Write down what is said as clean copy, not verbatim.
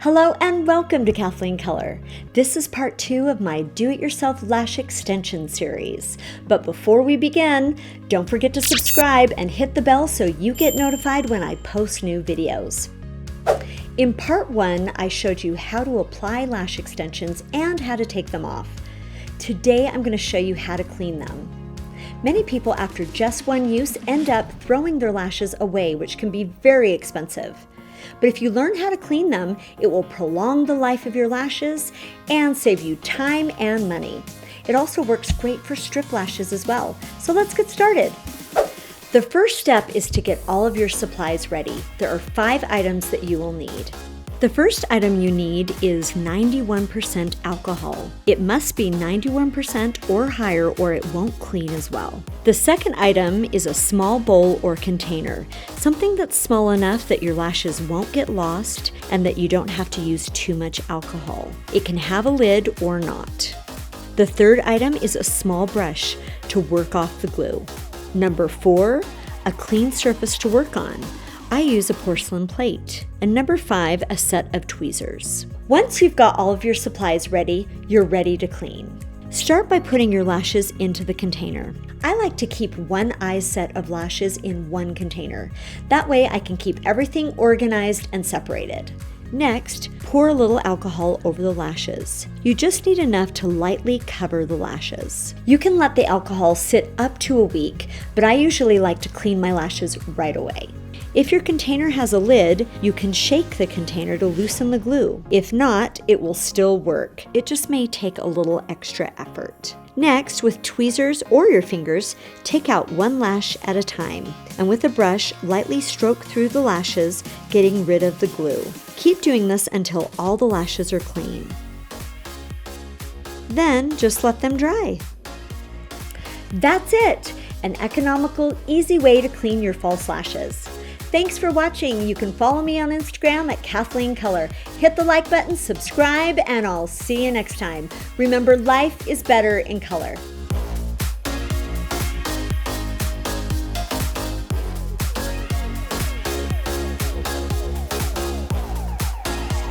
Hello and welcome to Kathleen Color. This is part 2 of my Do-It-Yourself Lash Extension series. But before we begin, don't forget to subscribe and hit the bell so you get notified when I post new videos. In part 1, I showed you how to apply lash extensions and how to take them off. Today, I'm going to show you how to clean them. Many people after just one use end up throwing their lashes away, which can be very expensive. But if you learn how to clean them, it will prolong the life of your lashes and save you time and money. It also works great for strip lashes as well. So let's get started. The first step is to get all of your supplies ready. There are 5 items that you will need. The first item you need is 91% alcohol. It must be 91% or higher or it won't clean as well. The second item is a small bowl or container, something that's small enough that your lashes won't get lost and that you don't have to use too much alcohol. It can have a lid or not. The third item is a small brush to work off the glue. Number 4, a clean surface to work on. I use a porcelain plate. And number 5, a set of tweezers. Once you've got all of your supplies ready, you're ready to clean. Start by putting your lashes into the container. I like to keep one eye set of lashes in one container. That way I can keep everything organized and separated. Next, pour a little alcohol over the lashes. You just need enough to lightly cover the lashes. You can let the alcohol sit up to a week, but I usually like to clean my lashes right away. If your container has a lid, you can shake the container to loosen the glue. If not, it will still work. It just may take a little extra effort. Next, with tweezers or your fingers, take out one lash at a time, and with a brush, lightly stroke through the lashes, getting rid of the glue. Keep doing this until all the lashes are clean. Then, just let them dry. That's it! An economical, easy way to clean your false lashes. Thanks for watching. You can follow me on Instagram at Kathleen Color. Hit the like button, subscribe, and I'll see you next time. Remember, life is better in color.